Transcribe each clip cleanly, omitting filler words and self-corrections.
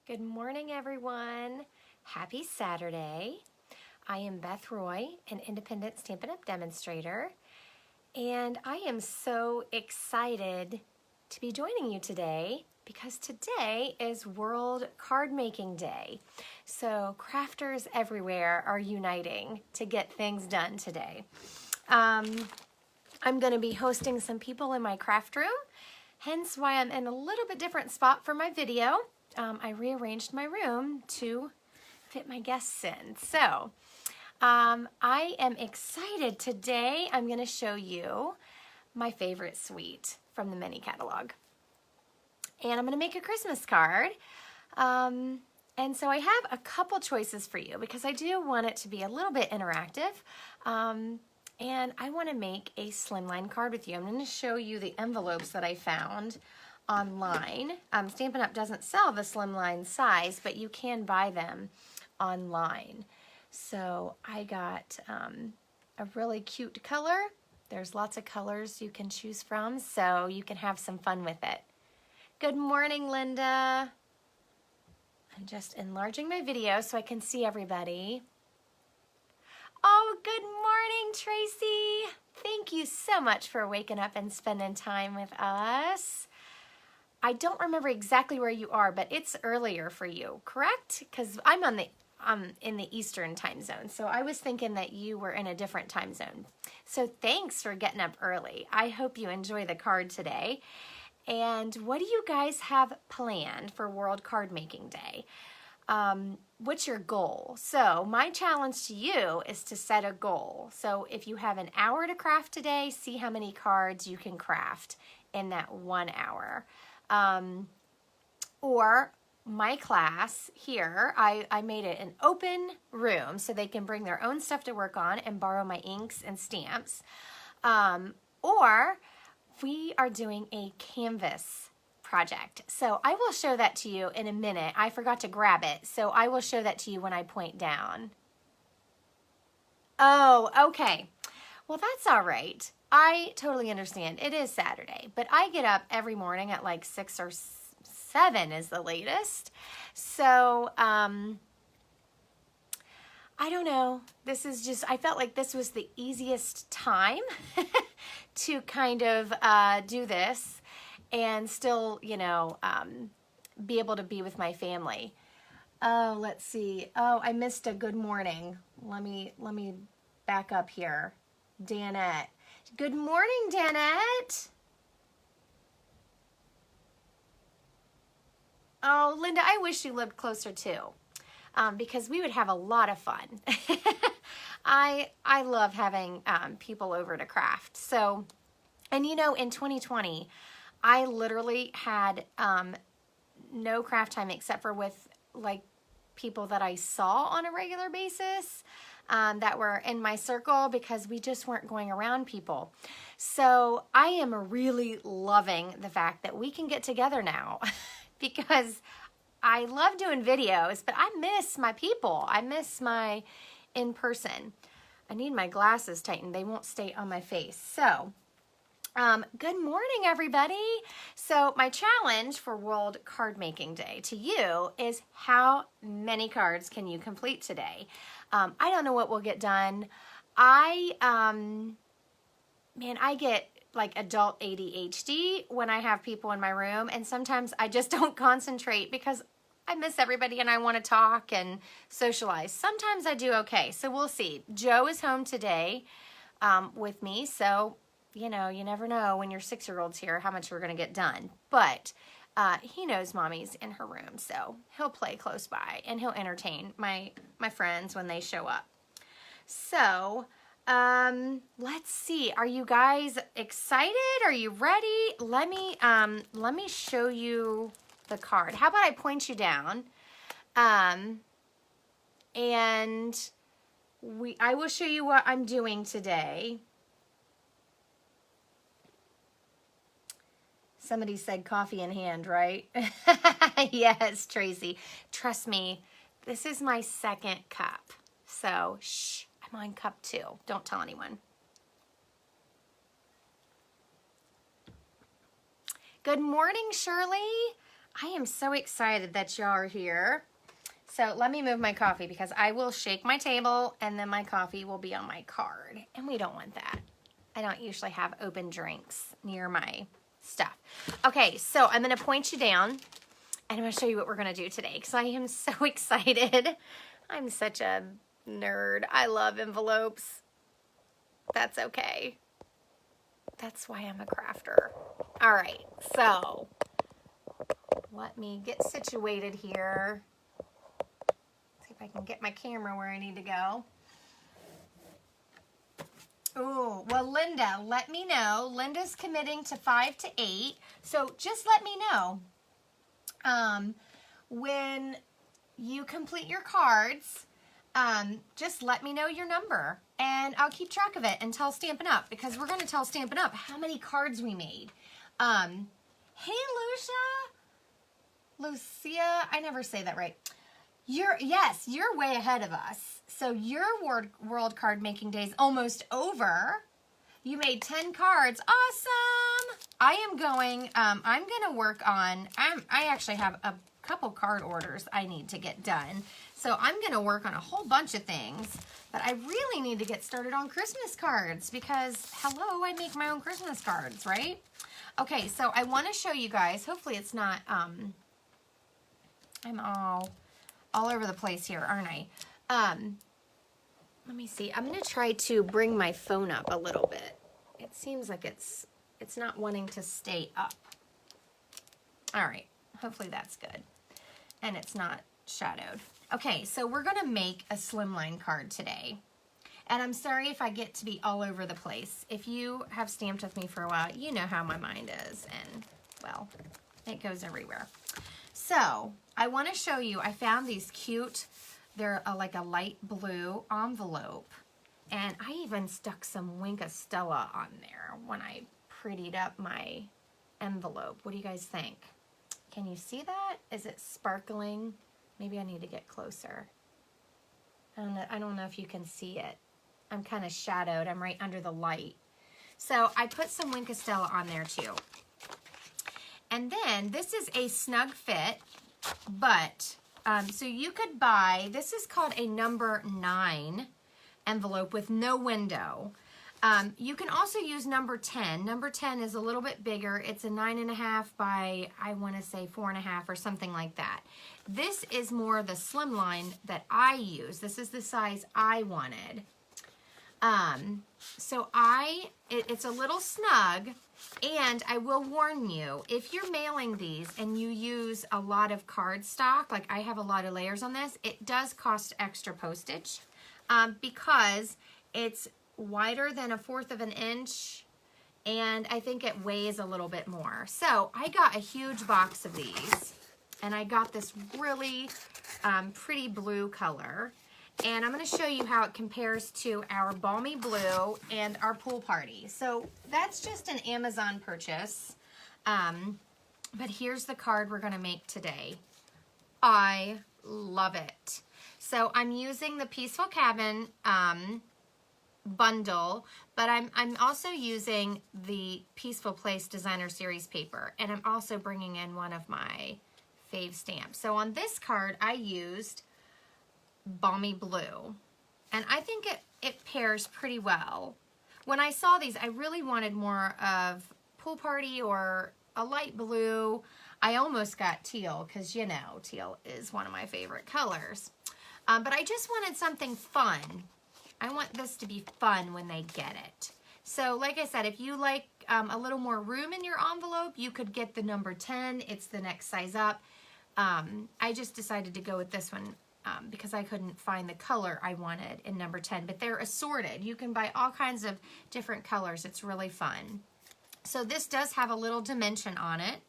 Good morning, everyone. Happy Saturday. I am Beth Roy, an independent Stampin' Up! Demonstrator, and I am so excited to be joining you today because today is World Card Making Day. So crafters everywhere are uniting to get things done today. I'm going to be hosting some people in my craft room, hence why I'm in a little bit different spot for my video. I rearranged my room to fit my guests in. So I am excited. Today I'm going to show you my favorite suite from the mini catalog. And I'm going to make a Christmas card. And so I have a couple choices for you because I do want it to be a little bit interactive. And I want to make a slimline card with you. I'm going to show you the envelopes that I found online. Stampin' Up! Doesn't sell the slimline size, but you can buy them online. So I got a really cute color. There's lots of colors you can choose from, so you can have some fun with it. Good morning, Linda. I'm just enlarging my video so I can see everybody. Oh, good morning, Tracy. Thank you so much for waking up and spending time with us. I don't remember exactly where you are, but it's earlier for you, correct? Because I'm in the Eastern time zone, so I was thinking that you were in a different time zone. So thanks for getting up early. I hope you enjoy the card today. And what do you guys have planned for World Card Making Day? What's your goal? So my challenge to you is to set a goal. So if you have an hour to craft today, see how many cards you can craft in that 1 hour. Or my class here, I made it an open room so they can bring their own stuff to work on and borrow my inks and stamps. Or we are doing a canvas project. So I will show that to you in a minute. I forgot to grab it, so I will show that to you when I point down. Oh, okay. Well, that's all right. I totally understand. It is Saturday, but I get up every morning at like 6 or 7 is the latest. So, I don't know. This is just, I felt like this was the easiest time to kind of do this and still, you know, be able to be with my family. Oh, let's see. Oh, I missed a good morning. Let me back up here. Danette. Good morning, Danette. Oh, Linda, I wish you lived closer too, because we would have a lot of fun. I love having people over to craft. So, and you know, in 2020, I literally had no craft time except for with like people that I saw on a regular basis. That were in my circle because we just weren't going around people. So I am really loving the fact that we can get together now because I love doing videos, but I miss my people. I miss my in-person. I need my glasses tightened. They won't stay on my face. So good morning, everybody. So my challenge for World Card Making Day to you is how many cards can you complete today? I don't know what will get done. Man, I get like adult ADHD when I have people in my room, and sometimes I just don't concentrate because I miss everybody and I want to talk and socialize. Sometimes I do okay, so we'll see. Joe is home today with me, so you know, you never know when your 6-year-old's here how much we're going to get done. But he knows mommy's in her room, so he'll play close by and he'll entertain my friends when they show up. So let's see. Are you guys excited? Are you ready? Let me show you the card. How about I point you down? And I will show you what I'm doing today. Somebody said coffee in hand, right? Yes, Tracy. Trust me, this is my second cup. So, shh, I'm on cup 2. Don't tell anyone. Good morning, Shirley. I am so excited that y'all are here. So let me move my coffee because I will shake my table and then my coffee will be on my card. And we don't want that. I don't usually have open drinks near my stuff. Okay, so I'm gonna point you down and I'm gonna show you what we're gonna do today because I am so excited. I'm such a nerd. I love envelopes. That's okay. That's why I'm a crafter. All right, so let me get situated here. See if I can get my camera where I need to go. Oh, well, Linda, let me know. Linda's committing to 5 to 8. So just let me know when you complete your cards. Just let me know your number and I'll keep track of it and tell Stampin' Up because we're going to tell Stampin' Up how many cards we made. Hey, Lucia, I never say that right. Yes, you're way ahead of us. So your World Card Making Day is almost over. You made 10 cards. Awesome. I'm going to work on, I actually have a couple card orders I need to get done. So I'm going to work on a whole bunch of things, but I really need to get started on Christmas cards because, hello, I make my own Christmas cards, right? Okay, so I want to show you guys, hopefully it's not, I'm all over the place here, aren't I? Let me see. I'm going to try to bring my phone up a little bit. It seems like it's not wanting to stay up. All right. Hopefully that's good. And it's not shadowed. Okay, so we're going to make a slimline card today. And I'm sorry if I get to be all over the place. If you have stamped with me for a while, you know how my mind is. And, well, it goes everywhere. So I want to show you, I found these cute, they're like a light blue envelope. And I even stuck some Wink of Stella on there when I prettied up my envelope. What do you guys think? Can you see that? Is it sparkling? Maybe I need to get closer. I don't know if you can see it. I'm kind of shadowed. I'm right under the light. So I put some Wink of Stella on there too. And then this is a snug fit, but so you could buy, this is called a number 9 envelope with no window. You can also use number 10. Number 10 is a little bit bigger. It's a 9.5 by, I want to say 4.5 or something like that. This is more the slimline that I use. This is the size I wanted. So it's a little snug, and I will warn you, if you're mailing these and you use a lot of cardstock, like I have a lot of layers on this, it does cost extra postage, because it's wider than 1/4 of an inch, and I think it weighs a little bit more. So I got a huge box of these, and I got this really pretty blue color. And I'm going to show you how it compares to our Balmy Blue and our Pool Party. So that's just an Amazon purchase. But here's the card we're going to make today. I love it. So I'm using the Peaceful Cabin bundle, but I'm also using the Peaceful Place Designer Series paper. And I'm also bringing in one of my fave stamps. So on this card, I used Balmy Blue, and I think it pairs pretty well. When I saw these, I really wanted more of Pool Party or a light blue. I almost got teal because, you know, teal is one of my favorite colors. But I just wanted something fun. I want this to be fun when they get it. So like I said, if you like a little more room in your envelope, you could get the number 10. It's the next size up. I just decided to go with this one because I couldn't find the color I wanted in number 10, but they're assorted. You can buy all kinds of different colors. It's really fun. So this does have a little dimension on it,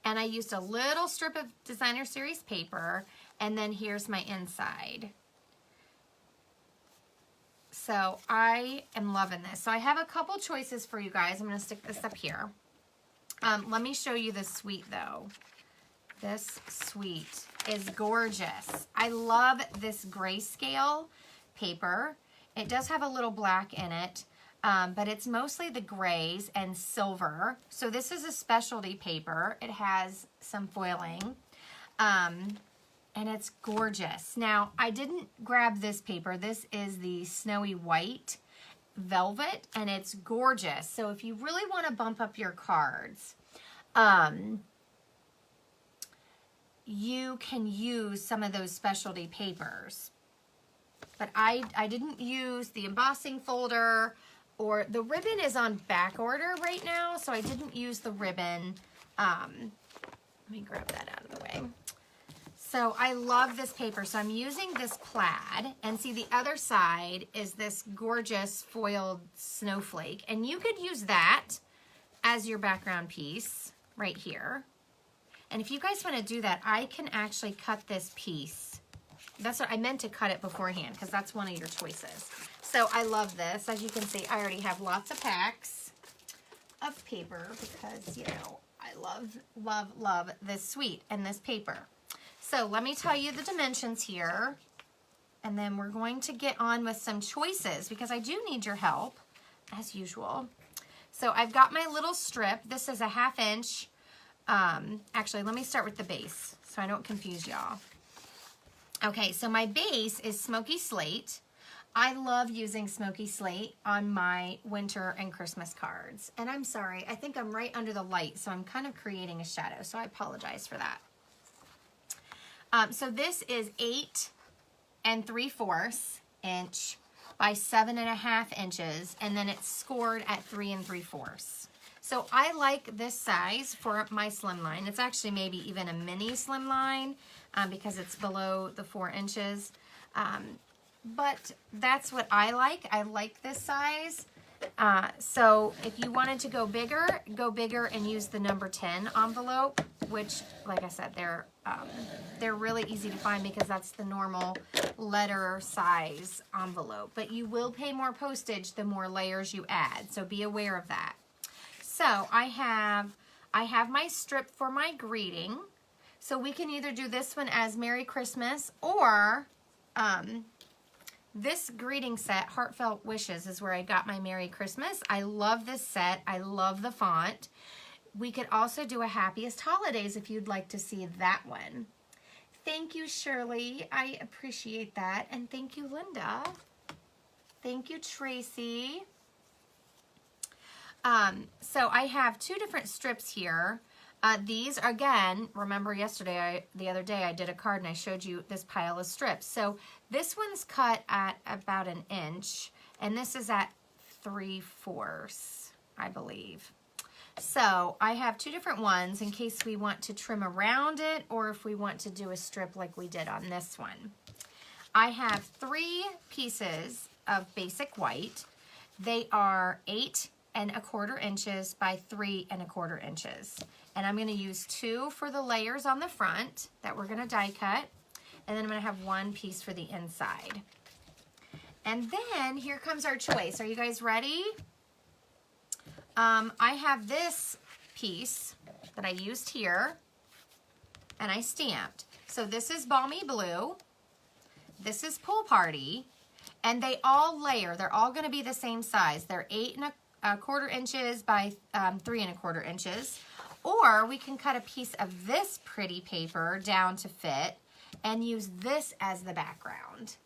and I used a little strip of Designer Series paper, and then here's my inside. So I am loving this. So I have a couple choices for you guys. I'm going to stick this up here. Let me show you the suite though. This suite is gorgeous. I love this grayscale paper. It does have a little black in it. but it's mostly the grays and silver. So this is a specialty paper. It has some foiling, and it's gorgeous. Now, I didn't grab this paper. This is the snowy white velvet, and it's gorgeous. So if you really want to bump up your cards, you can use some of those specialty papers. But I didn't use the embossing folder, or the ribbon is on back order right now, so I didn't use the ribbon. Let me grab that out of the way. So I love this paper, so I'm using this plaid, and see the other side is this gorgeous foiled snowflake, and you could use that as your background piece right here. And if you guys want to do that, I can actually cut this piece. That's what I meant to cut it beforehand, because that's one of your choices. So I love this. As you can see, I already have lots of packs of paper because, you know, I love, love, love this suite and this paper. So let me tell you the dimensions here, and then we're going to get on with some choices because I do need your help, as usual. So I've got my little strip. This is a 1/2 inch. Actually, let me start with the base so I don't confuse y'all. Okay, so my base is Smoky Slate. I love using Smoky Slate on my winter and Christmas cards. And I'm sorry, I think I'm right under the light, so I'm kind of creating a shadow, so I apologize for that. So this is 8 3/4 inch by 7.5 inches, and then it's scored at 3 3/4. So I like this size for my slimline. It's actually maybe even a mini slimline because it's below the 4 inches. But that's what I like. I like this size. So if you wanted to go bigger and use the number 10 envelope, which, like I said, they're really easy to find because that's the normal letter size envelope. But you will pay more postage the more layers you add, so be aware of that. So I have my strip for my greeting. So we can either do this one as Merry Christmas, or this greeting set, Heartfelt Wishes, is where I got my Merry Christmas. I love this set. I love the font. We could also do a Happiest Holidays if you'd like to see that one. Thank you, Shirley. I appreciate that. And thank you, Linda. Thank you, Tracy. So I have 2 different strips here. These, again, remember the other day I did a card and I showed you this pile of strips. So this one's cut at about 1 inch, and this is at 3/4, I believe. So I have 2 different ones in case we want to trim around it, or if we want to do a strip like we did on this one. I have 3 pieces of basic white. They are 8 1/4 inches by 3 1/4 inches. And I'm going to use 2 for the layers on the front that we're going to die cut. And then I'm going to have 1 piece for the inside. And then here comes our choice. Are you guys ready? I have this piece that I used here, and I stamped. So this is Balmy Blue. This is Pool Party. And they all layer. They're all going to be the same size. They're 8 1/4 inches by 3 1/4 inches. Or we can cut a piece of this pretty paper down to fit and use this as the background.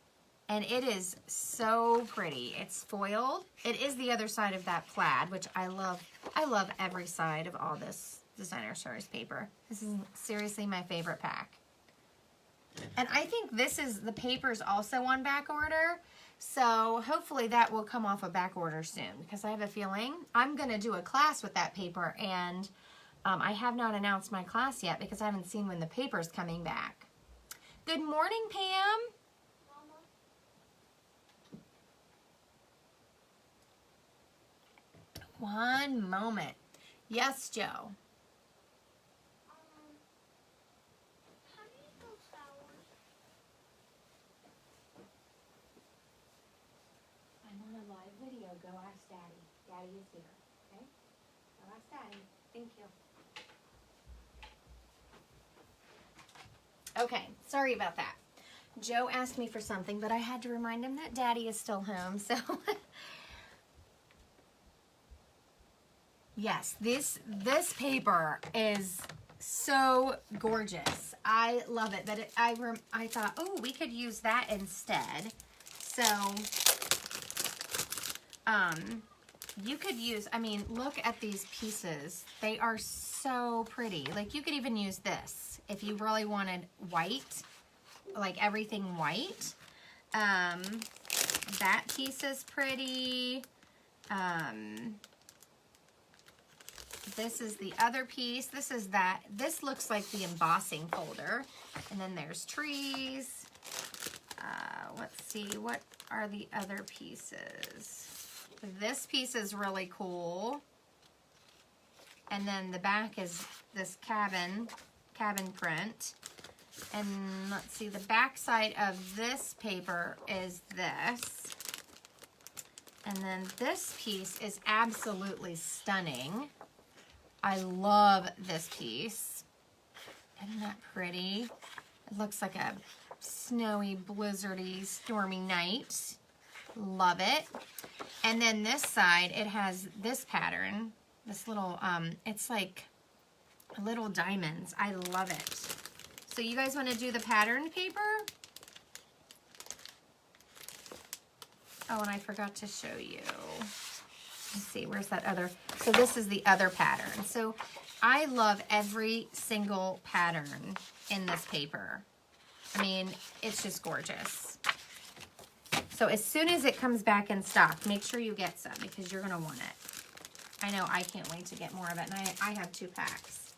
And it is so pretty. It's foiled. It is the other side of that plaid, which I love. I love every side of all this Designer Stories paper. This is seriously my favorite pack. And I think the paper's also on back order. So hopefully that will come off a back order soon, because I have a feeling I'm going to do a class with that paper, and I have not announced my class yet because I haven't seen when the paper's coming back. Good morning, Pam. Mama. One moment. Yes, Joe. How do you build flowers? I'm on a live video. Go ask Daddy. Daddy is here. Okay? Go ask Daddy. Thank you. Okay, sorry about that. Joe asked me for something, but I had to remind him that Daddy is still home, so. Yes, this paper is so gorgeous. I love it. But I thought, oh, we could use that instead. So, you could use, I mean, look at these pieces. They are so pretty. Like, you could even use this if you really wanted white, like everything white. That piece is pretty. This is the other piece. This is that. This looks like the embossing folder. And then there's trees. Let's see, what are the other pieces? This piece is really cool. And then the back is this cabin print. And let's see, the back side of this paper is this. And then this piece is absolutely stunning. I love this piece. Isn't that pretty? It looks like a snowy, blizzardy, stormy night. Love it. And then this side, it has this pattern. This little, it's like little diamonds. I love it. So you guys want to do the pattern paper? Oh, and I forgot to show you. Let's see, where's that other? So this is the other pattern. So I love every single pattern in this paper. I mean, it's just gorgeous. So as soon as it comes back in stock, make sure you get some because you're going to want it. I know I can't wait to get more of it, and I have 2 packs.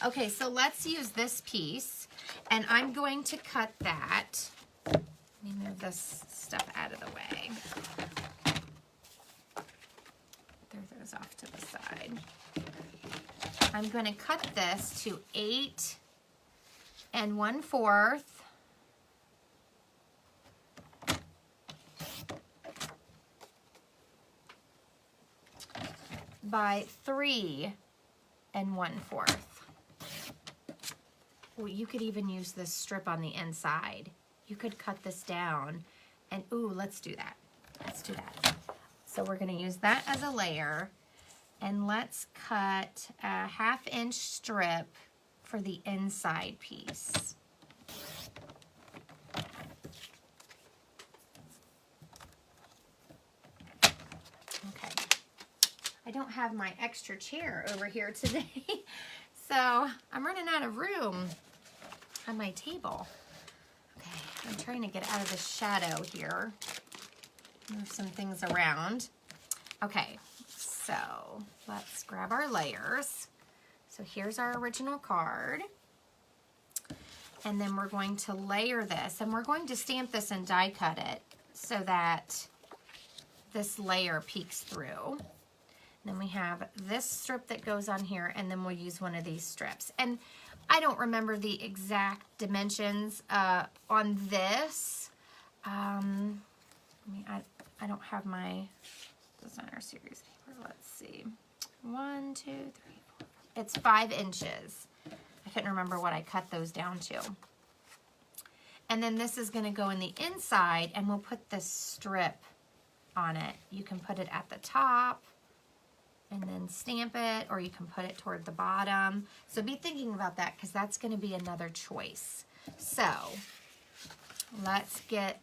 Okay, so let's use this piece, and I'm going to cut that. Let me move this stuff out of the way. Throw those off to the side. I'm going to cut this to 8 1/4 by 3 1/4. Well, you could even use this strip on the inside. You could cut this down and, ooh, let's do that. Let's do that. So we're going to use that as a layer, and let's cut a 1/2 inch strip for the inside piece. Okay. I don't have my extra chair over here today, so I'm running out of room on my table. Okay, I'm trying to get out of the shadow here. Move some things around. Okay, so let's grab our layers. So here's our original card. And then we're going to layer this, and we're going to stamp this and die cut it so that this layer peeks through. Then we have this strip that goes on here, and then we'll use one of these strips. And I don't remember the exact dimensions on this. I don't have my designer series paper. Let's see. 1, 2, 3, 4. It's 5 inches. I couldn't remember what I cut those down to. And then this is going to go in the inside, and we'll put this strip on it. You can put it at the top and then stamp it, or you can put it toward the bottom. So be thinking about that, because that's going to be another choice. So let's get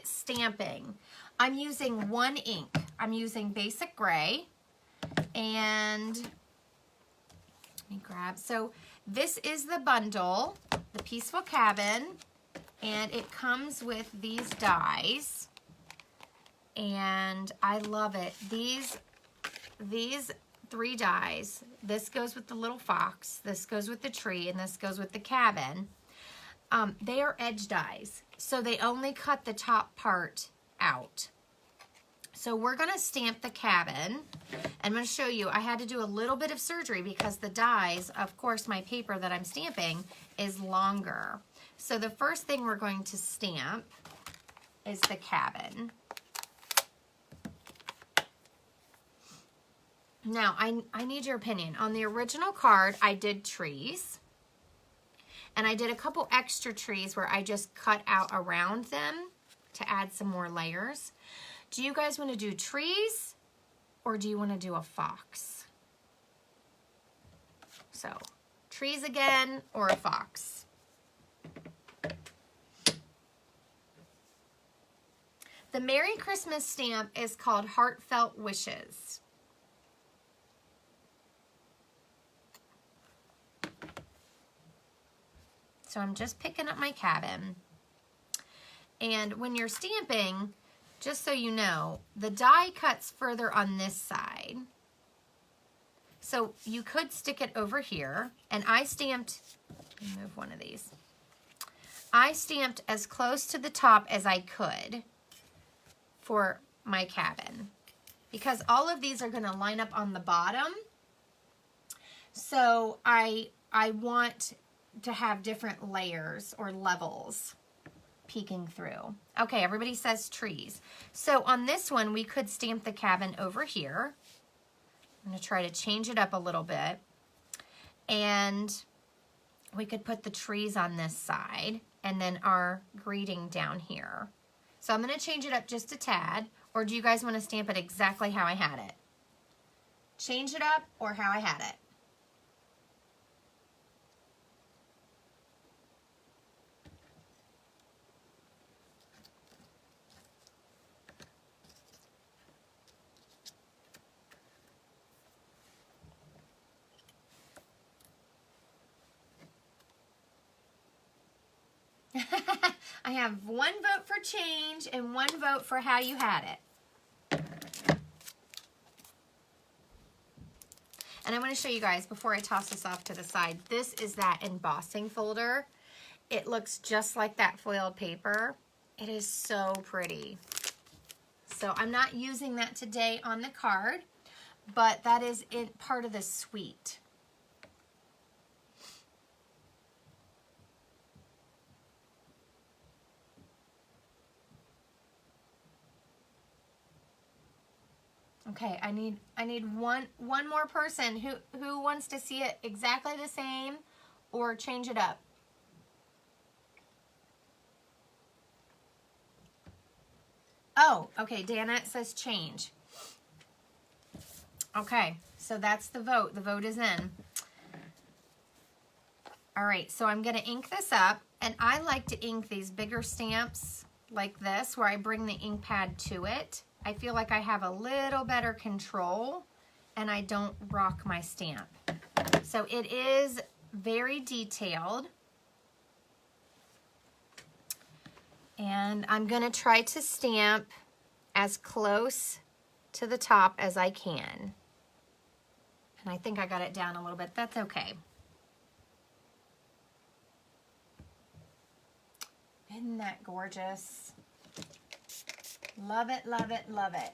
stamping. I'm using 1 ink. I'm using basic gray, and let me grab. So this is the bundle, the Peaceful Cabin, and it comes with these dies, and I love it. These 3 dies, this goes with the little fox, this goes with the tree, and this goes with the cabin. They are edge dies, so they only cut the top part out. So we're going to stamp the cabin. I'm going to show you, I had to do a little bit of surgery because the dies, of course, my paper that I'm stamping is longer. So the first thing we're going to stamp is the cabin. Now, I need your opinion. On the original card, I did trees. And I did a couple extra trees where I just cut out around them to add some more layers. Do you guys want to do trees, or do you want to do a fox? So trees again or a fox. The Merry Christmas stamp is called Heartfelt Wishes. So I'm just picking up my cabin. And when you're stamping, just so you know, the die cuts further on this side. So you could stick it over here. And I stamped, let me move one of these. I stamped as close to the top as I could for my cabin, because all of these are going to line up on the bottom. So I want to have different layers or levels peeking through. Okay, everybody says trees. So on this one, we could stamp the cabin over here. I'm going to try to change it up a little bit. And we could put the trees on this side and then our greeting down here. So I'm going to change it up just a tad, or do you guys want to stamp it exactly how I had it? Change it up or how I had it? I have one vote for change and one vote for how you had it. And I want to show you guys before I toss this off to the side. This is that embossing folder. It looks just like that foiled paper. It is so pretty. So I'm not using that today on the card, but that is part of the suite. Okay, I need one more person who wants to see it exactly the same or change it up. Oh, okay, Dana says change. Okay, so that's the vote. The vote is in. All right, so I'm gonna ink this up, and I like to ink these bigger stamps like this where I bring the ink pad to it. I feel like I have a little better control and I don't rock my stamp. So it is very detailed. And I'm gonna try to stamp as close to the top as I can. And I think I got it down a little bit. That's okay. Isn't that gorgeous? Love it, love it, love it.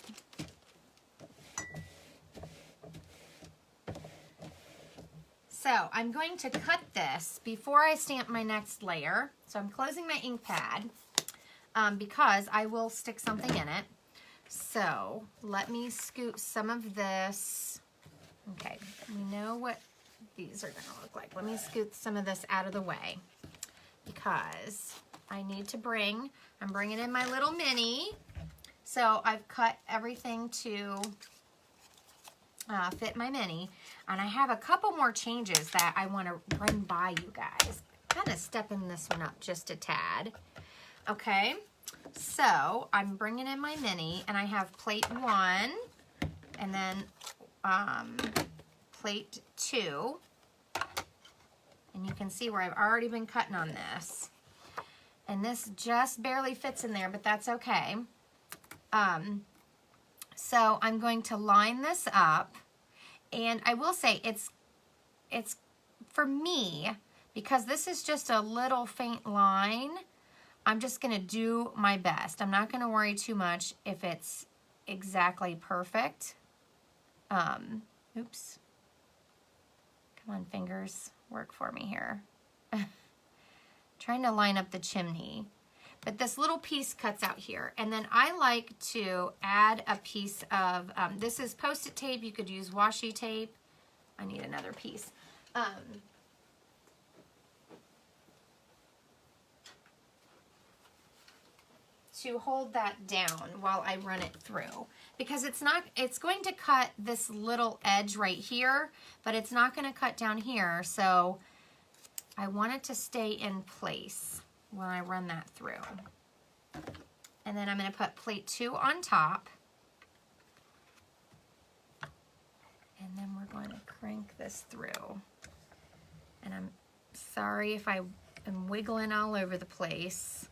So I'm going to cut this before I stamp my next layer. So I'm closing my ink pad because I will stick something in it. So let me scoot some of this. Okay, we know what these are gonna look like. Let me scoot some of this out of the way because I need to I'm bringing in my little mini. So I've cut everything to fit my mini. And I have a couple more changes that I want to run by you guys. Kind of stepping this one up just a tad. Okay, so I'm bringing in my mini, and I have plate 1, and then plate 2. And you can see where I've already been cutting on this. And this just barely fits in there, but that's okay. So I'm going to line this up, and I will say it's for me, because this is just a little faint line, I'm just gonna do my best. I'm not gonna worry too much if it's exactly perfect. Oops. Come on, fingers, work for me here. Trying to line up the chimney. But this little piece cuts out here. And then I like to add a piece of, this is Post-it tape. You could use washi tape. I need another piece. To hold that down while I run it through. because it's going to cut this little edge right here, but it's not going to cut down here. So I want it to stay in place when I run that through. And then I'm going to put plate 2 on top. And then we're going to crank this through. And I'm sorry if I am wiggling all over the place.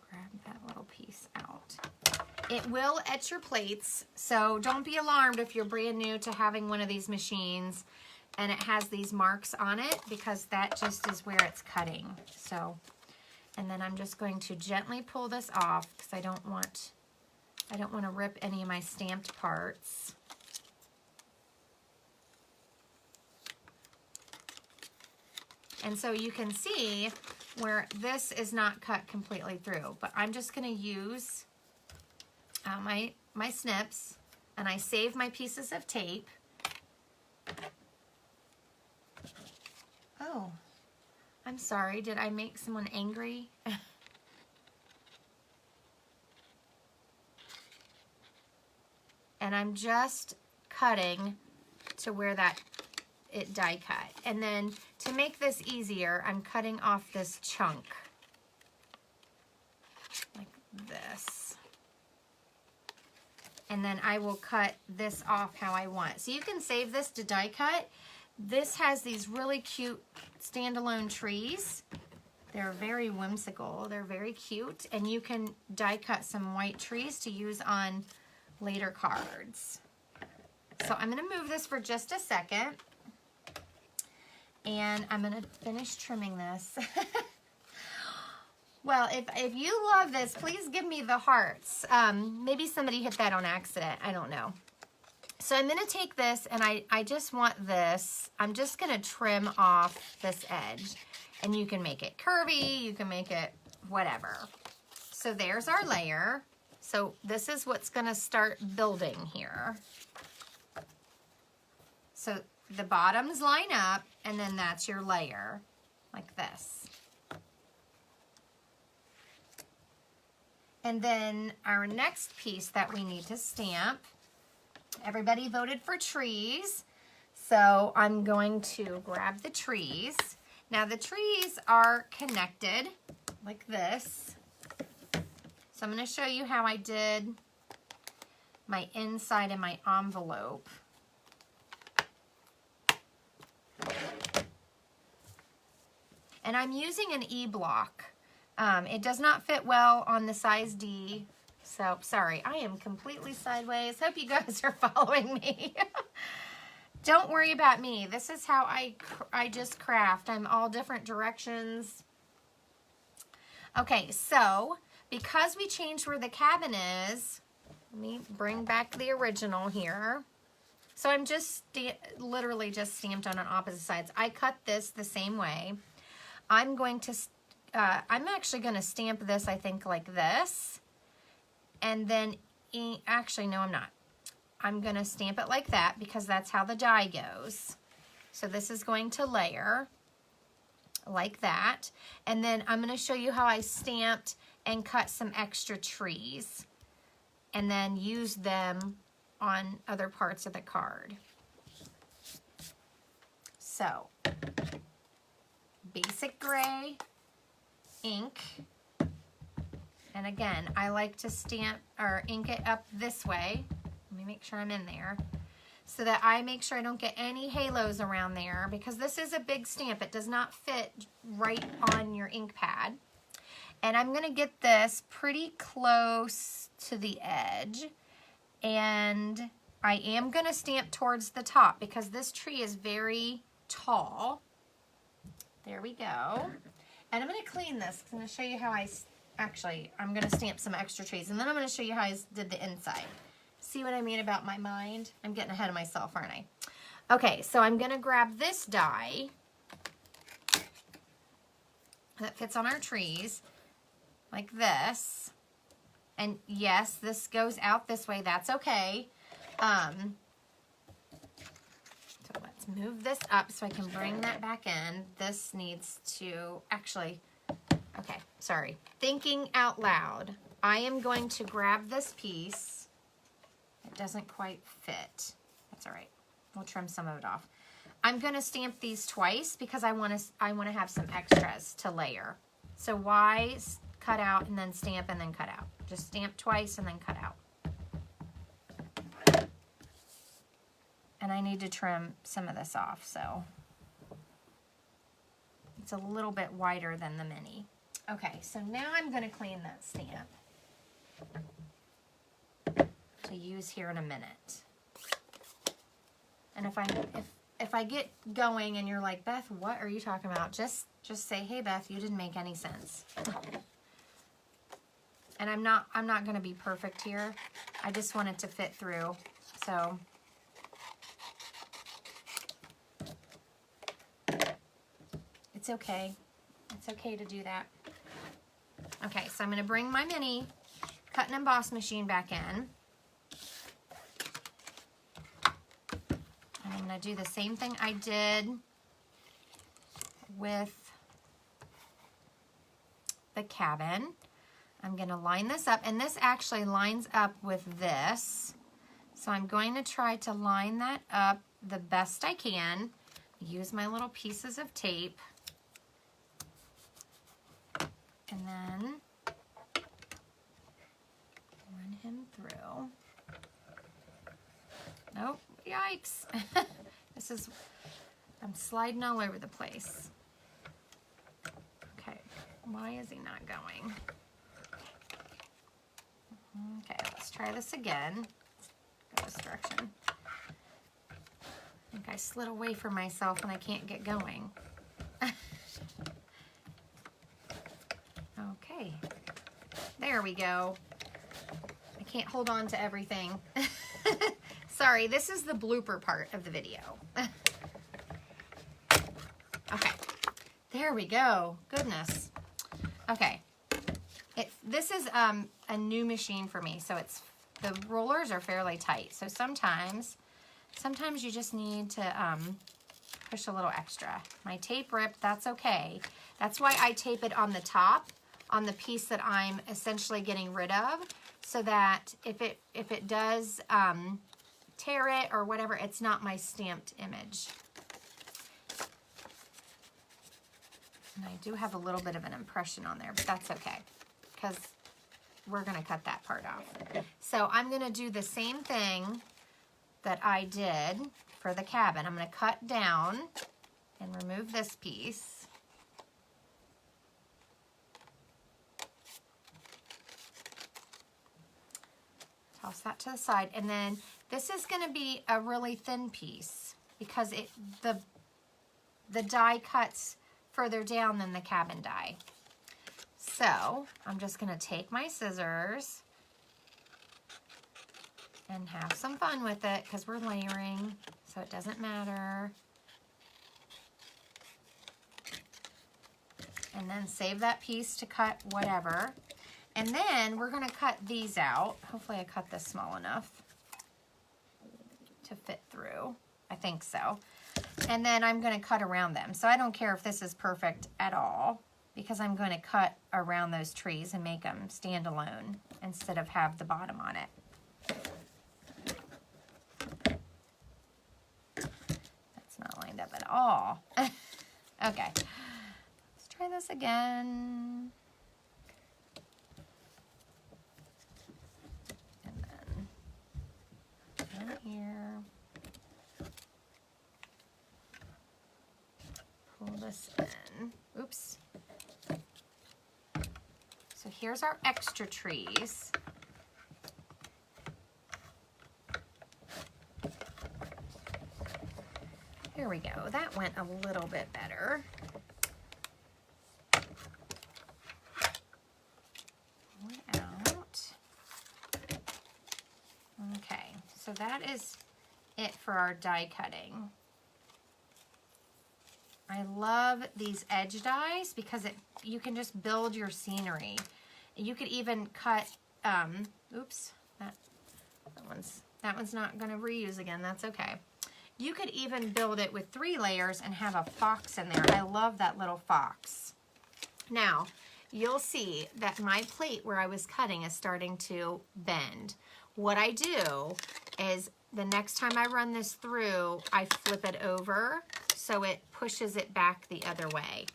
Grab that little piece out. It will etch your plates, so don't be alarmed if you're brand new to having one of these machines and it has these marks on it, because that just is where it's cutting. So, and then I'm just going to gently pull this off because I don't want to rip any of my stamped parts. And so you can see where this is not cut completely through, but I'm just going to use my snips, and I save my pieces of tape. Oh, I'm sorry. Did I make someone angry? And I'm just cutting to where it die cut. And then to make this easier, I'm cutting off this chunk like this. And then I will cut this off how I want. So you can save this to die cut. This has these really cute standalone trees. They're very whimsical. They're very cute. And you can die cut some white trees to use on later cards. So I'm going to move this for just a second. And I'm going to finish trimming this. Well, if you love this, please give me the hearts. Maybe somebody hit that on accident. I don't know. So I'm going to take this, and I just want this. I'm just going to trim off this edge. And you can make it curvy. You can make it whatever. So there's our layer. So this is what's going to start building here. So the bottoms line up, and then that's your layer, like this. And then our next piece that we need to stamp, everybody voted for trees, so I'm going to grab the trees. Now the trees are connected like this. So I'm going to show you how I did my inside and my envelope. And I'm using an E-block. It does not fit well on the size D. So, sorry, I am completely sideways. Hope you guys are following me. Don't worry about me. This is how I just craft. I'm all different directions. Okay, so because we changed where the cabin is, let me bring back the original here. So I'm just literally just stamped on opposite sides. I cut this the same way. I'm actually going to stamp this, I think, like this. And then, actually, no, I'm not. I'm going to stamp it like that because that's how the die goes. So this is going to layer like that. And then I'm going to show you how I stamped and cut some extra trees. And then use them on other parts of the card. So, basic gray ink, and again I like to stamp or ink it up this way. Let me make sure I'm in there so that I make sure I don't get any halos around there, because this is a big stamp. It does not fit right on your ink pad. And I'm going to get this pretty close to the edge, and I am going to stamp towards the top because this tree is very tall. There we go. And I'm going to clean this because I'm going to show you how I'm going to stamp some extra trees, and then I'm going to show you how I did the inside. See what I mean about my mind? I'm getting ahead of myself, aren't I? Okay, so I'm going to grab this die that fits on our trees like this. And yes, this goes out this way. That's okay. So let's move this up so I can bring that back in. This needs to, actually, okay, sorry. Thinking out loud. I am going to grab this piece. It doesn't quite fit. That's all right. We'll trim some of it off. I'm going to stamp these twice because I want to have some extras to layer. So why cut out and then stamp and then cut out? Just stamp twice and then cut out. And I need to trim some of this off, so it's a little bit wider than the mini. Okay, so now I'm going to clean that stamp to use here in a minute. And if I get going and you're like, Beth, what are you talking about? Just say, hey Beth, you didn't make any sense. And I'm not going to be perfect here. I just want it to fit through. So it's okay. It's okay to do that. Okay, so I'm going to bring my mini cut and emboss machine back in. And I'm going to do the same thing I did with the cabin. I'm going to line this up, and this actually lines up with this. So I'm going to try to line that up the best I can. Use my little pieces of tape. And then run him through. Nope, yikes. I'm sliding all over the place. Okay, why is he not going? Okay, let's try this again. Go this direction. I think I slid away from myself and I can't get going. Okay, there we go. I can't hold on to everything. Sorry, this is the blooper part of the video. Okay, there we go. Goodness. Okay, this is a new machine for me, so the rollers are fairly tight. So sometimes you just need to push a little extra. My tape ripped, that's okay. That's why I tape it on the top, on the piece that I'm essentially getting rid of, so that if it does tear it or whatever, it's not my stamped image. And I do have a little bit of an impression on there, but that's okay, because we're going to cut that part off. So I'm going to do the same thing that I did for the cabin. I'm going to cut down and remove this piece. Toss that to the side, and then this is going to be a really thin piece because the die cuts further down than the cabin die. So I'm just going to take my scissors and have some fun with it because we're layering, so it doesn't matter. And then save that piece to cut whatever. And then we're going to cut these out. Hopefully I cut this small enough to fit through. I think so. And then I'm going to cut around them. So I don't care if this is perfect at all, because I'm going to cut around those trees and make them stand alone instead of have the bottom on it. That's not lined up at all. Okay. Let's try this again. Here, pull this in. Oops. So here's our extra trees. Here we go. That went a little bit better. Pull it out. Okay. So that is it for our die cutting. I love these edge dies because you can just build your scenery. You could even cut, oops, that one's not going to reuse again. That's okay. You could even build it with 3 layers and have a fox in there. I love that little fox. Now, you'll see that my plate where I was cutting is starting to bend. What I do is the next time I run this through, I flip it over so it pushes it back the other way.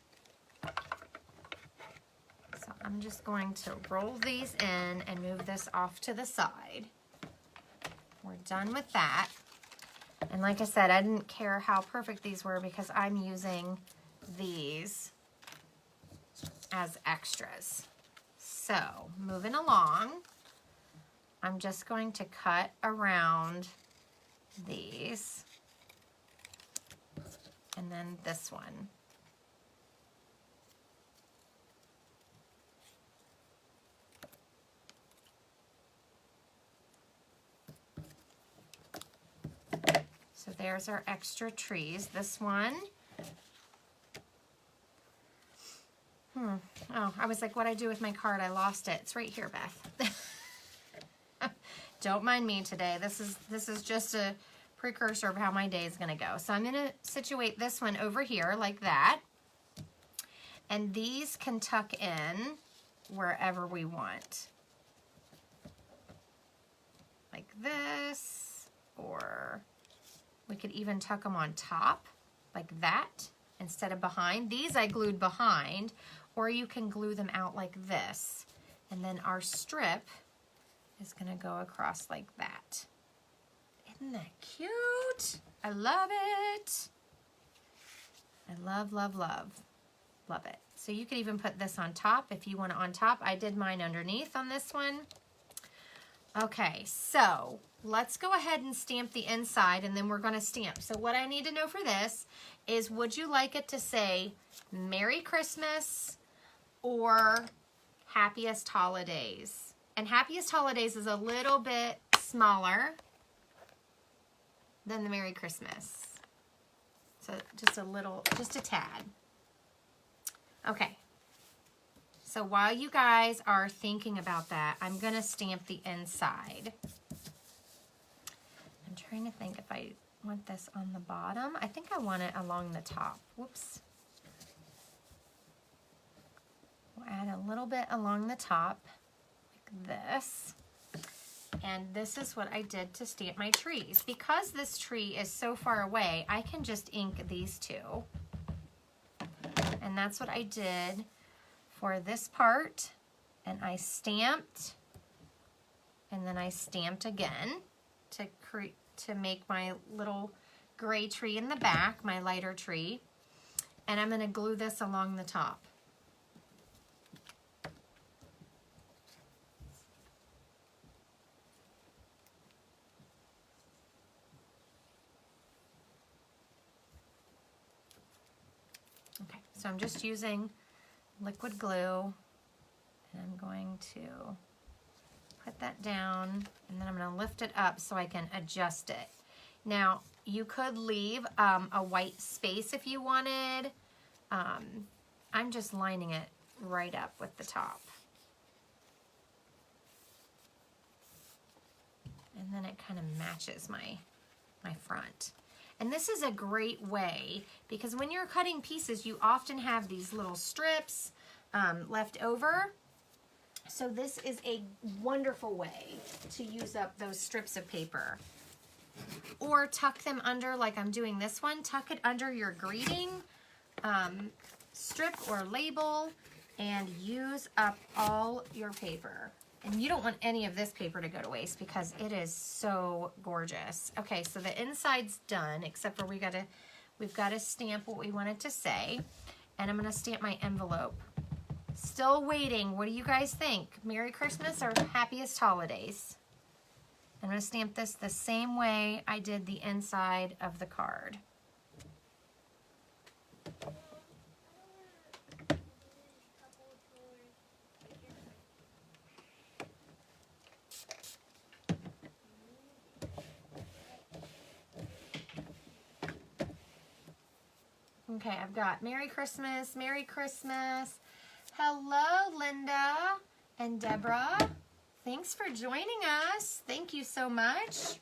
So I'm just going to roll these in and move this off to the side. We're done with that. And like I said, I didn't care how perfect these were because I'm using these as extras. So moving along, I'm just going to cut around these and then this one. So there's our extra trees. This one, oh, I was like, what'd I do with my card? I lost it. It's right here, Beth. Don't mind me today. This is just a precursor of how my day is gonna go. So I'm gonna situate this one over here like that. And these can tuck in wherever we want. Like this, or we could even tuck them on top like that instead of behind. These I glued behind, or you can glue them out like this. And then our strip is gonna go across like that. Isn't that cute? I love it. I love, love, love, love it. So you could even put this on top if you want it on top. I did mine underneath on this one. Okay, so let's go ahead and stamp the inside and then we're gonna stamp. So what I need to know for this is, would you like it to say Merry Christmas or Happiest Holidays? And Happiest Holidays is a little bit smaller than the Merry Christmas. So just a little, just a tad. Okay. So while you guys are thinking about that, I'm gonna stamp the inside. I'm trying to think if I want this on the bottom. I think I want it along the top. Whoops. We'll add a little bit along the top, like this. And this is what I did to stamp my trees. Because this tree is so far away, I can just ink these two. And that's what I did for this part. And I stamped, and then I stamped again to make my little gray tree in the back, my lighter tree. And I'm gonna glue this along the top. Okay, so I'm just using liquid glue, and I'm going to put that down, and then I'm going to lift it up so I can adjust it. Now, you could leave a white space if you wanted. I'm just lining it right up with the top. And then it kind of matches my front. And this is a great way, because when you're cutting pieces, you often have these little strips left over. So this is a wonderful way to use up those strips of paper. Or tuck them under, like I'm doing this one, tuck it under your greeting strip or label and use up all your paper. And you don't want any of this paper to go to waste because it is so gorgeous. Okay, so the inside's done, except for we've got to stamp what we want it to say. And I'm gonna stamp my envelope. Still waiting, what do you guys think? Merry Christmas or Happiest Holidays? I'm gonna stamp this the same way I did the inside of the card. Okay, I've got Merry Christmas, Merry Christmas. Hello, Linda and Deborah. Thanks for joining us. Thank you so much.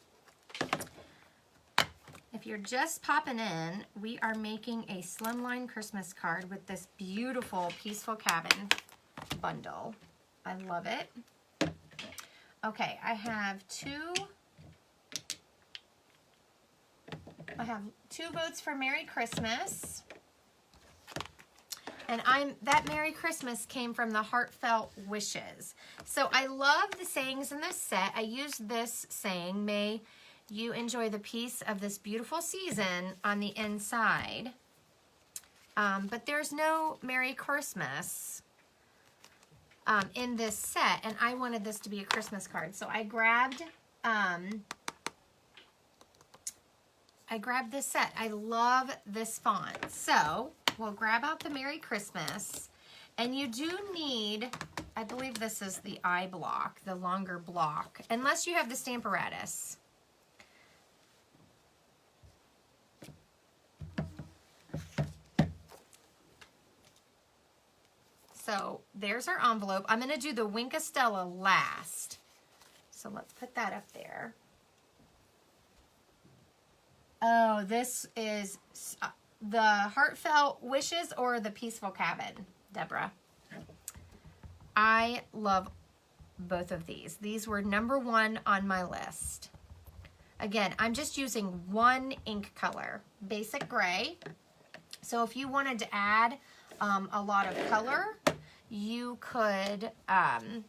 If If you're just popping in, we are making a slimline Christmas card with this beautiful Peaceful Cabin bundle. I love it. Okay, I have two votes for Merry Christmas. And that Merry Christmas came from the Heartfelt Wishes. So I love the sayings in this set. I used this saying, may you enjoy the peace of this beautiful season on the inside. But there's no Merry Christmas in this set, and I wanted this to be a Christmas card. So I grabbed this set. I love this font. So we'll grab out the Merry Christmas, and you do need, I believe this is the I block, the longer block, unless you have the Stamparatus. So there's our envelope. I'm going to do the Winkastella last. So let's put that up there. Oh, this is the Heartfelt Wishes or the Peaceful Cabin, Deborah. I love both of these. These were #1 on my list. Again, I'm just using one ink color, basic gray. So if you wanted to add a lot of color, you could add,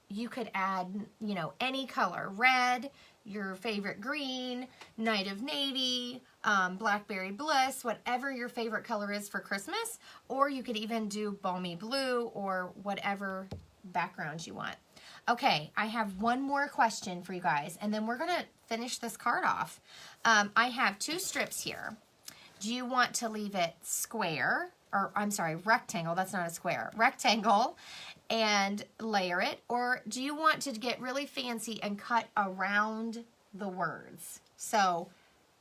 you know, any color, red, your favorite green, Night of Navy, Blackberry Bliss, whatever your favorite color is for Christmas, or you could even do Balmy Blue or whatever background you want. Okay, I have one more question for you guys, and then we're gonna finish this card off. I have 2 strips here. Do you want to leave it square, or I'm sorry, rectangle, that's not a square, rectangle, and layer it, or do you want to get really fancy and cut around the words? So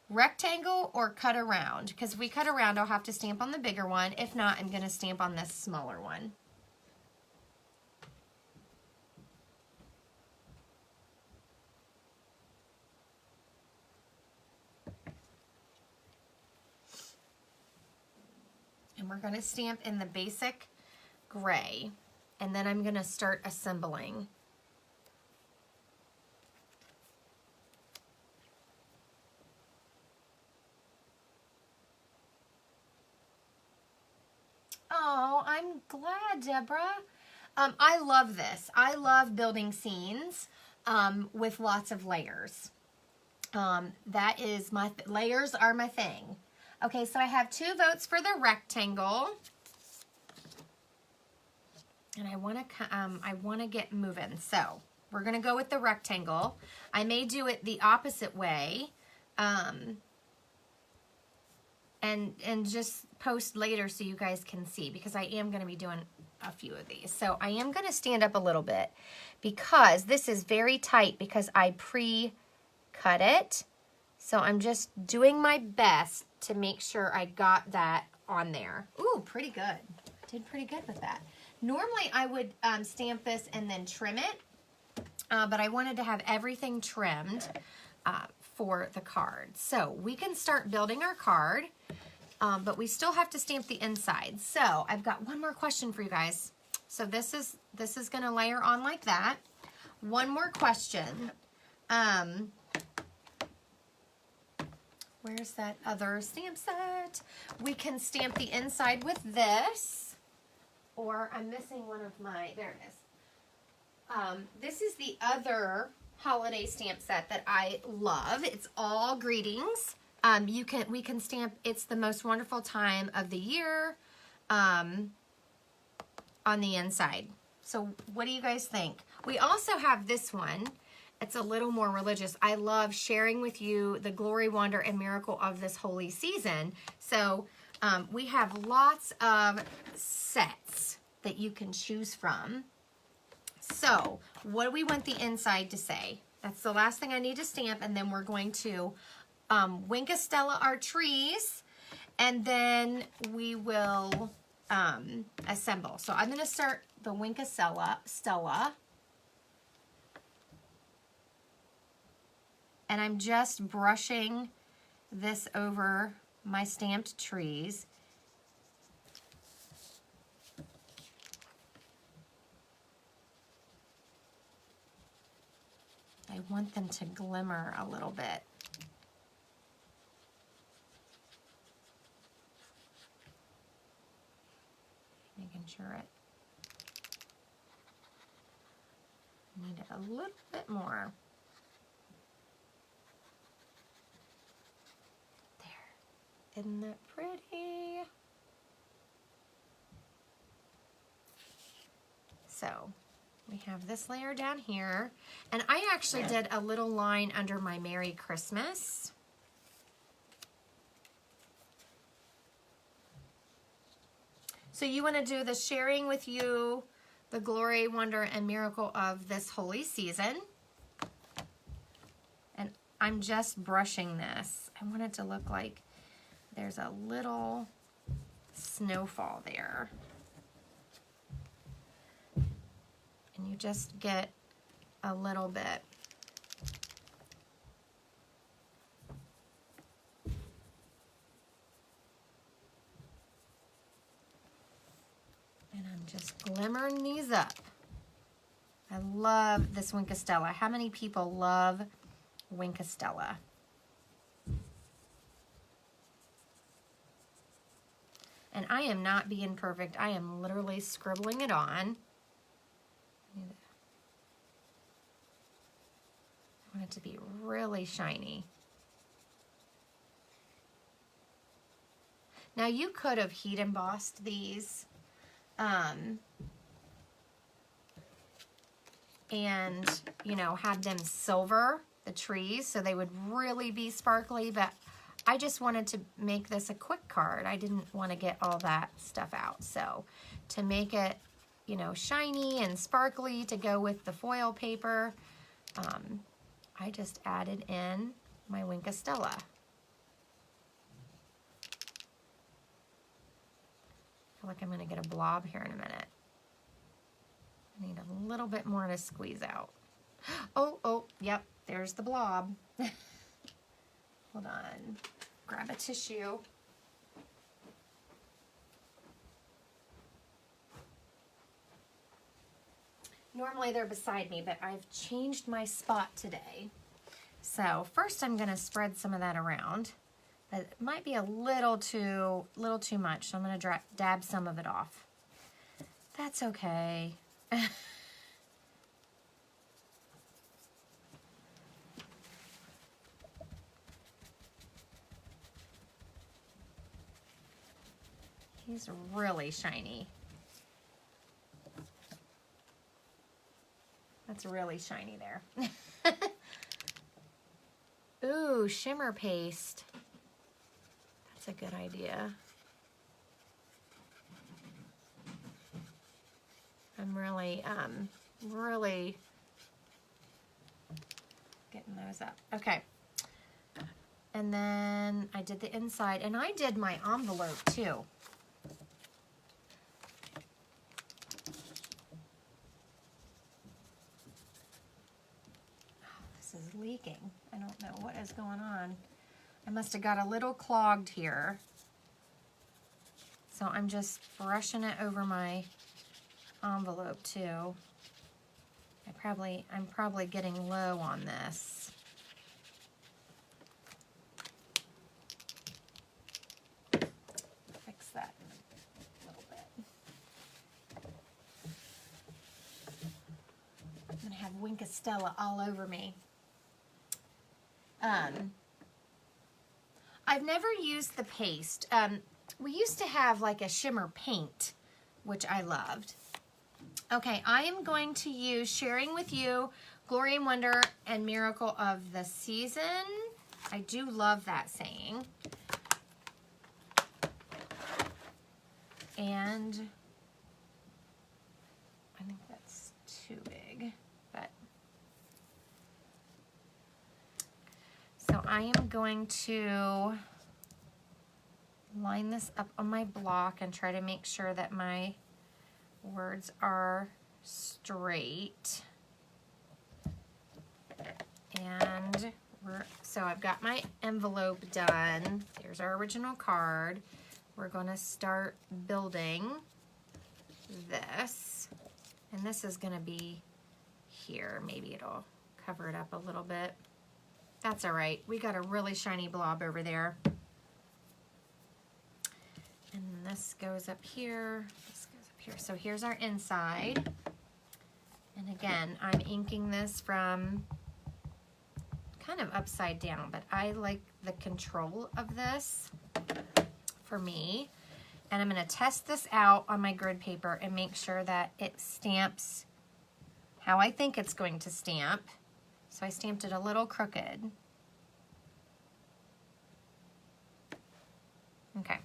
rectangle or cut around, because if we cut around, I'll have to stamp on the bigger one. If not, I'm gonna stamp on this smaller one. And we're gonna stamp in the basic gray, and then I'm gonna start assembling. Oh, I'm glad, Deborah. I love this. I love building scenes with lots of layers. That is layers are my thing. Okay, so I have 2 votes for the rectangle. And I want to get moving. So we're going to go with the rectangle. I may do it the opposite way. And just post later so you guys can see, because I am going to be doing a few of these. So I am going to stand up a little bit because this is very tight because I pre-cut it. So I'm just doing my best to make sure I got that on there. Ooh, pretty good. Did pretty good with that. Normally I would stamp this and then trim it, but I wanted to have everything trimmed for the card. So we can start building our card, but we still have to stamp the inside. So I've got one more question for you guys. So this is gonna layer on like that. One more question. Where's that other stamp set? We can stamp the inside with this, or I'm missing one of my, there it is. This is the other holiday stamp set that I love. It's all greetings. We can stamp It's the Most Wonderful Time of the Year on the inside. So what do you guys think? We also have this one. It's a little more religious. I love sharing with you the glory, wonder, and miracle of this holy season. So we have lots of sets that you can choose from. So what do we want the inside to say? That's the last thing I need to stamp, and then we're going to Winkastella our trees, and then we will assemble. So I'm going to start the Winkastella, And I'm just brushing this over my stamped trees. I want them to glimmer a little bit. Making sure it need it a little bit more. There. Isn't that pretty? So we have this layer down here, and I actually did a little line under my Merry Christmas. So you want to do the sharing with you, the glory, wonder, and miracle of this holy season. And I'm just brushing this. I want it to look like there's a little snowfall there. And you just get a little bit. And I'm just glimmering these up. I love this Winkostella. How many people love Winkostella? And I am not being perfect. I am literally scribbling it on. I want it to be really shiny. Now you could have heat embossed these and, you know, had them silver, the trees, so they would really be sparkly, but I just wanted to make this a quick card. I didn't want to get all that stuff out. So to make it, you know, shiny and sparkly to go with the foil paper, I just added in my Winkostella. I feel like I'm going to get a blob here in a minute. I need a little bit more to squeeze out. Oh, yep, there's the blob. Hold on, grab a tissue. Normally they're beside me, but I've changed my spot today. So first I'm gonna spread some of that around, but it might be a little too much, so I'm gonna dab some of it off. That's okay. He's really shiny. That's really shiny there. Ooh, shimmer paste. That's a good idea. I'm really getting those up. Okay. And then I did the inside, and I did my envelope too. Is leaking. I don't know what is going on. I must have got a little clogged here. So I'm just brushing it over my envelope too. I'm probably getting low on this. Fix that a little bit. I'm gonna have Winkostella all over me. I've never used the paste. We used to have like a shimmer paint, which I loved. Okay, I am going to use Sharing with You, Glory and Wonder, and Miracle of the Season. I do love that saying. And I think that's too big, but so I am going to line this up on my block and try to make sure that my words are straight. And we're so I've got my envelope done. There's our original card. We're gonna start building this. And this is gonna be here. Maybe it'll cover it up a little bit. That's all right. We got a really shiny blob over there. And this goes up here, this goes up here. So here's our inside. And again, I'm inking this from kind of upside down, but I like the control of this for me. And I'm gonna test this out on my grid paper and make sure that it stamps how I think it's going to stamp. So I stamped it a little crooked. Okay.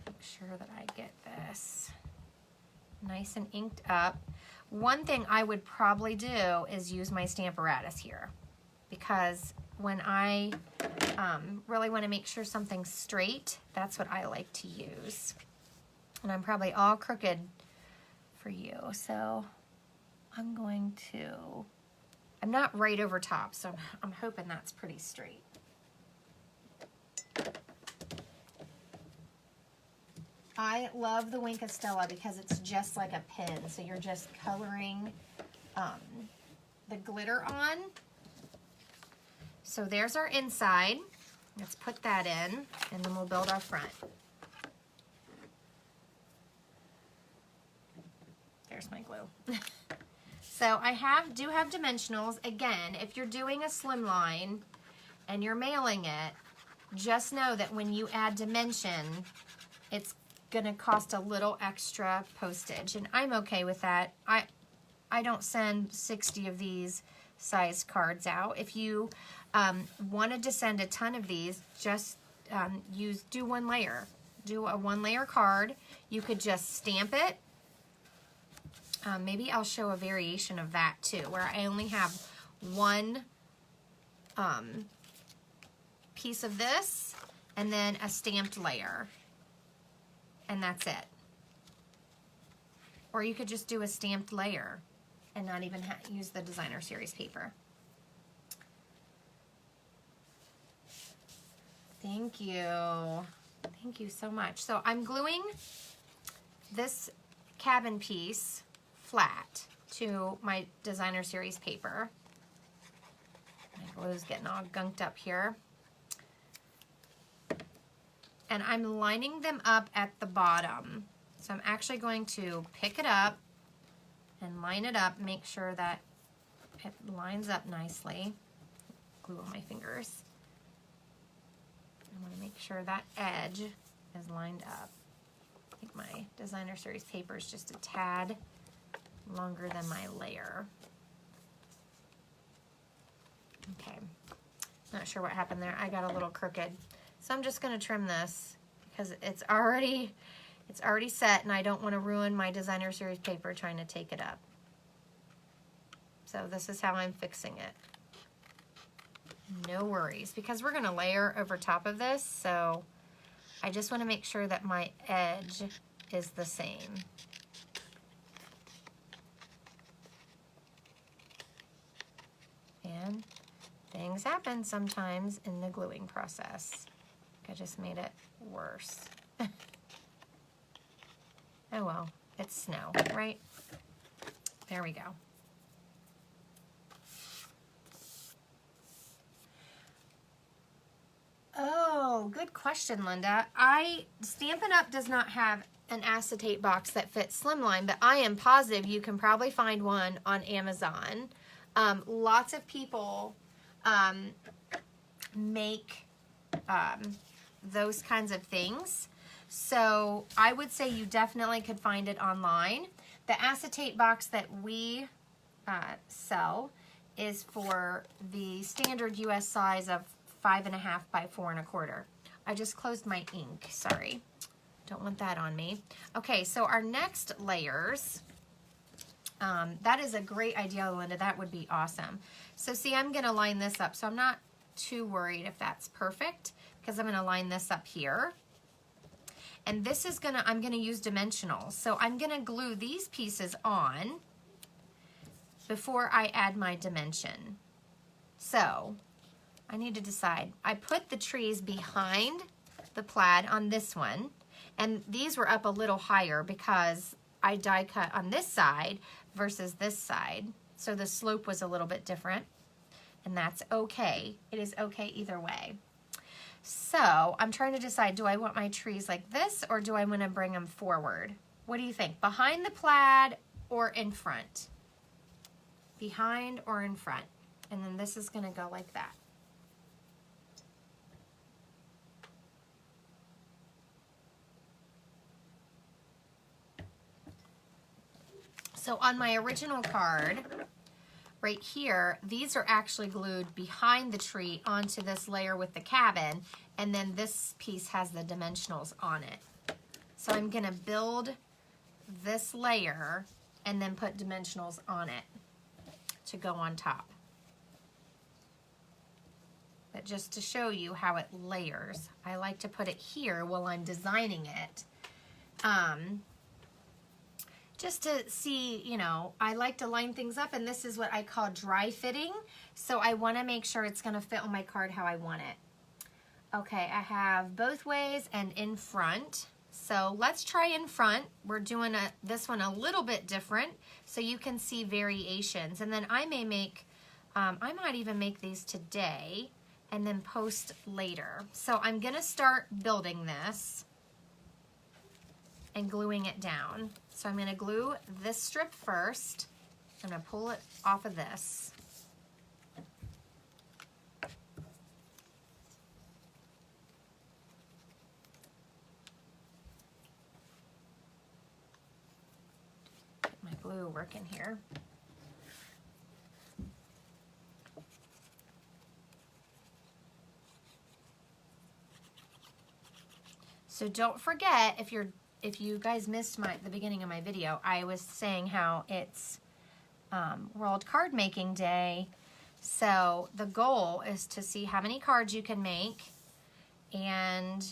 Make sure that I get this nice and inked up. One thing I would probably do is use my Stamparatus here, because when I really want to make sure something's straight, that's what I like to use. And I'm probably all crooked for you, so I'm going to, I'm not right over top, so I'm hoping that's pretty straight. I love the Wink of Stella because it's just like a pen, so you're just coloring the glitter on. So there's our inside. Let's put that in, and then we'll build our front. There's my glue. So I do have dimensionals. Again, if you're doing a slimline and you're mailing it, just know that when you add dimension, it's gonna cost a little extra postage, and I'm okay with that. I don't send 60 of these size cards out. If you wanted to send a ton of these, just do one layer. Do a 1-layer card. You could just stamp it. Maybe I'll show a variation of that too, where I only have one piece of this and then a stamped layer. And that's it. Or you could just do a stamped layer and not even use the designer series paper. Thank you. Thank you so much. So I'm gluing this cabin piece flat to my designer series paper. My glue's getting all gunked up here. And I'm lining them up at the bottom. So I'm actually going to pick it up and line it up, make sure that it lines up nicely. Glue on my fingers. I want to make sure that edge is lined up. I think my designer series paper is just a tad longer than my layer. Okay, not sure what happened there. I got a little crooked. So I'm just going to trim this because it's already set, and I don't want to ruin my designer series paper trying to take it up. So this is how I'm fixing it. No worries, because we're going to layer over top of this, so I just want to make sure that my edge is the same. And things happen sometimes in the gluing process. I just made it worse. Oh well, it's snow, right? There we go. Oh, good question, Linda. Stampin' Up! Does not have an acetate box that fits slimline, but I am positive you can probably find one on Amazon. Lots of people make those kinds of things. So I would say you definitely could find it online. The acetate box that we sell is for the standard US size of 5.5 by 4.25. I just closed my ink, sorry. Don't want that on me. Okay, so our next layers, that is a great idea, Linda. That would be awesome. So see, I'm gonna line this up. So I'm not too worried if that's perfect, because I'm gonna line this up here. And this is I'm gonna use dimensionals. So I'm gonna glue these pieces on, before I add my dimension. So I need to decide. I put the trees behind the plaid on this one, and these were up a little higher because I die cut on this side versus this side. So the slope was a little bit different, and that's okay. It is okay either way. So I'm trying to decide, do I want my trees like this or do I want to bring them forward? What do you think? Behind the plaid or in front? Behind or in front? And then this is going to go like that. So on my original card, right here, these are actually glued behind the tree onto this layer with the cabin, and then this piece has the dimensionals on it. So I'm gonna build this layer and then put dimensionals on it to go on top. But just to show you how it layers, I like to put it here while I'm designing it. Just to see, you know, I like to line things up, and this is what I call dry fitting. So I want to make sure it's going to fit on my card how I want it. Okay, I have both ways and in front. So let's try in front. We're doing this one a little bit different so you can see variations. And then I may make, I might even make these today and then post later. So I'm going to start building this and gluing it down. So I'm going to glue this strip first. I'm going to pull it off of this. Get my glue working here. So don't forget, if you guys missed the beginning of my video, I was saying how it's World Card Making Day. So the goal is to see how many cards you can make, and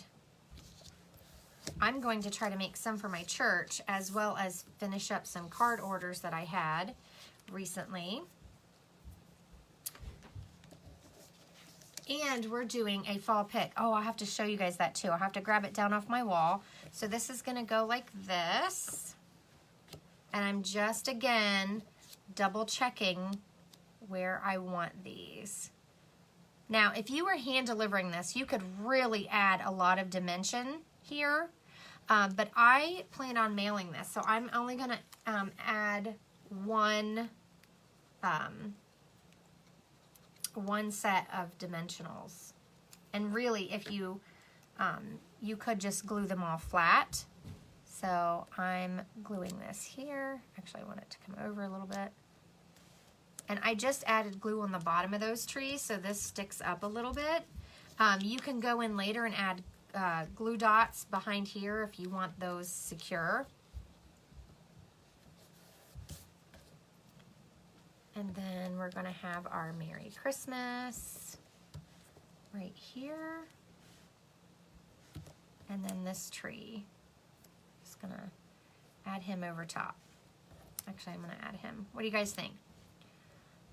I'm going to try to make some for my church as well as finish up some card orders that I had recently. And we're doing a fall pick. Oh, I'll have to show you guys that too. I'll have to grab it down off my wall. So this is gonna go like this. And I'm just, again, double checking where I want these. Now, if you were hand delivering this, you could really add a lot of dimension here. But I plan on mailing this. So I'm only gonna add one set of dimensionals. And really, if you you could just glue them all flat. So I'm gluing this here. Actually, I want it to come over a little bit. And I just added glue on the bottom of those trees, so this sticks up a little bit. You can go in later and add glue dots behind here if you want those secure. And then we're gonna have our Merry Christmas right here. And then this tree, just gonna add him over top. Actually, I'm gonna add him. What do you guys think?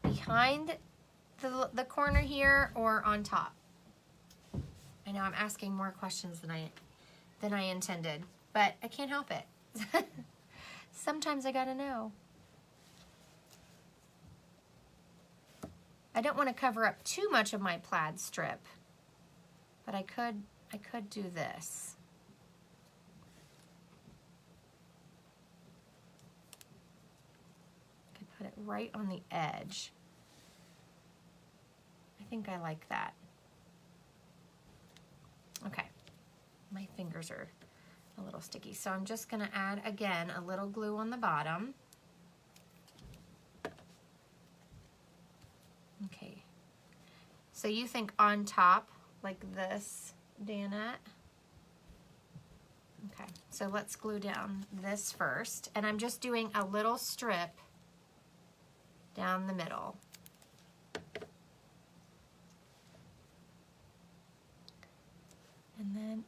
Behind the corner here or on top? I know I'm asking more questions than I intended, but I can't help it. Sometimes I gotta know. I don't want to cover up too much of my plaid strip, but I could do this. I could put it right on the edge. I think I like that. Okay, my fingers are a little sticky, so I'm just going to add, again, a little glue on the bottom. Okay, so you think on top like this, Danette? Okay, so let's glue down this first, and I'm just doing a little strip down the middle. And then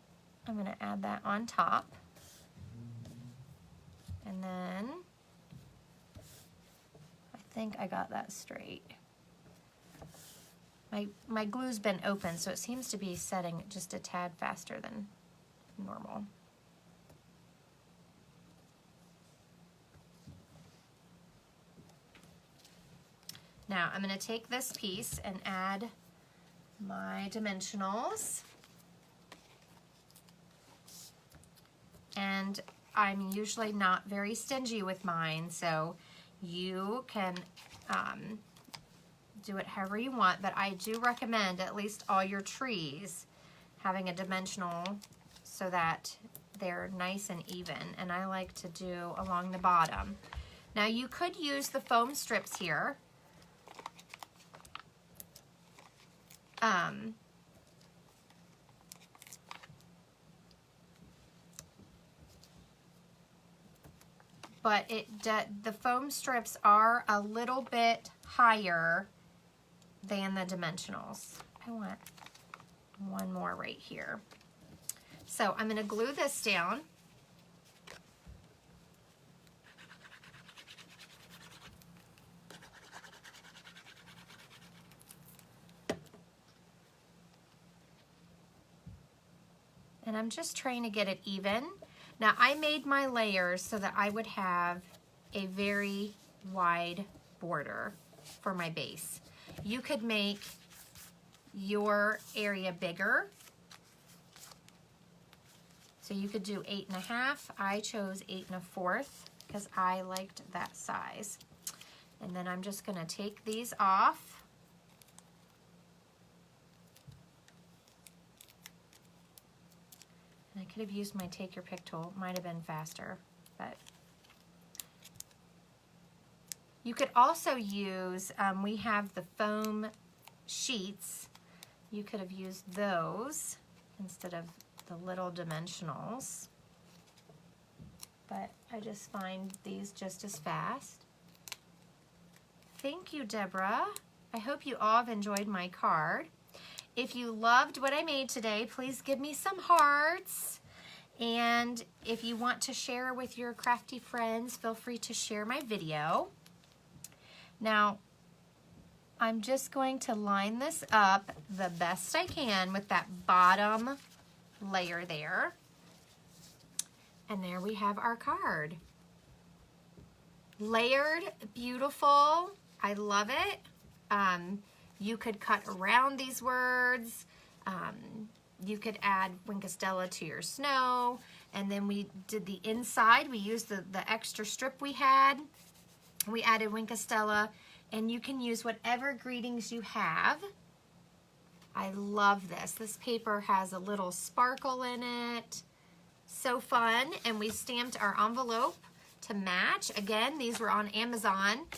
I'm going to add that on top, and then I think I got that straight. My glue's been open, so it seems to be setting just a tad faster than normal. Now I'm going to take this piece and add my dimensionals. And I'm usually not very stingy with mine, so you can do it however you want, but I do recommend at least all your trees having a dimensional so that they're nice and even, and I like to do along the bottom. Now you could use the foam strips here. But the foam strips are a little bit higher than the dimensionals. I want one more right here. So I'm going to glue this down. And I'm just trying to get it even. Now I made my layers so that I would have a very wide border for my base. You could make your area bigger. So you could do 8.5. I chose 8 1/4 because I liked that size. And then I'm just gonna take these off. And I could have used my take your pick tool, might have been faster, but you could also use, we have the foam sheets. You could have used those instead of the little dimensionals, but I just find these just as fast. Thank you, Deborah. I hope you all have enjoyed my card. If you loved what I made today, please give me some hearts. And if you want to share with your crafty friends, feel free to share my video. Now, I'm just going to line this up the best I can with that bottom layer there. And there we have our card. Layered, beautiful. I love it. You could cut around these words. You could add Winkostella to your snow. And then we did the inside. We used the extra strip we had. We added Winkostella. And you can use whatever greetings you have. I love this. This paper has a little sparkle in it. So fun. And we stamped our envelope to match. Again, these were on Amazon.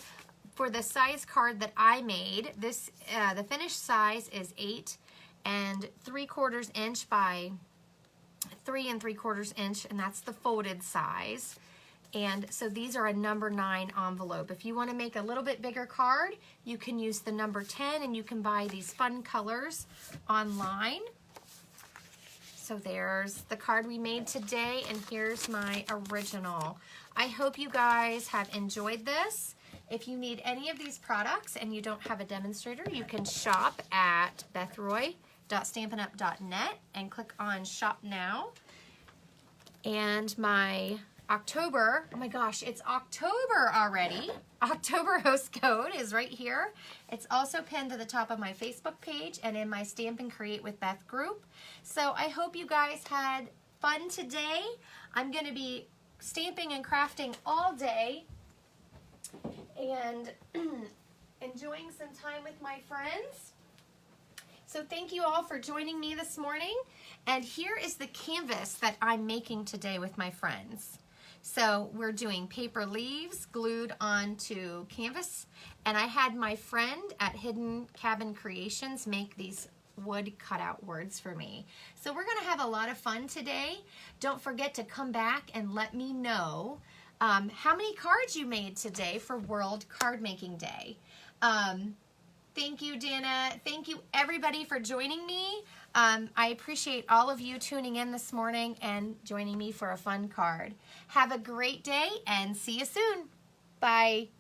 For the size card that I made, this the finished size is 8 3/4 inch by 3 3/4 inch, and that's the folded size. And so these are a number 9 envelope. If you want to make a little bit bigger card, you can use the number 10, and you can buy these fun colors online. So there's the card we made today, and here's my original. I hope you guys have enjoyed this. If you need any of these products and you don't have a demonstrator, you can shop at bethroy.stampinup.net and click on Shop Now. And my October, oh my gosh, it's October already. October host code is right here. It's also pinned to the top of my Facebook page and in my Stamp and Create with Beth group. So I hope you guys had fun today. I'm going to be stamping and crafting all day and enjoying some time with my friends. So thank you all for joining me this morning. And here is the canvas that I'm making today with my friends. So we're doing paper leaves glued onto canvas, and I had my friend at Hidden Cabin Creations make these wood cutout words for me. So we're gonna have a lot of fun today. Don't forget to come back and let me know how many cards you made today for World Card Making Day. Thank you, Dana. Thank you, everybody, for joining me. I appreciate all of you tuning in this morning and joining me for a fun card. Have a great day and see you soon. Bye.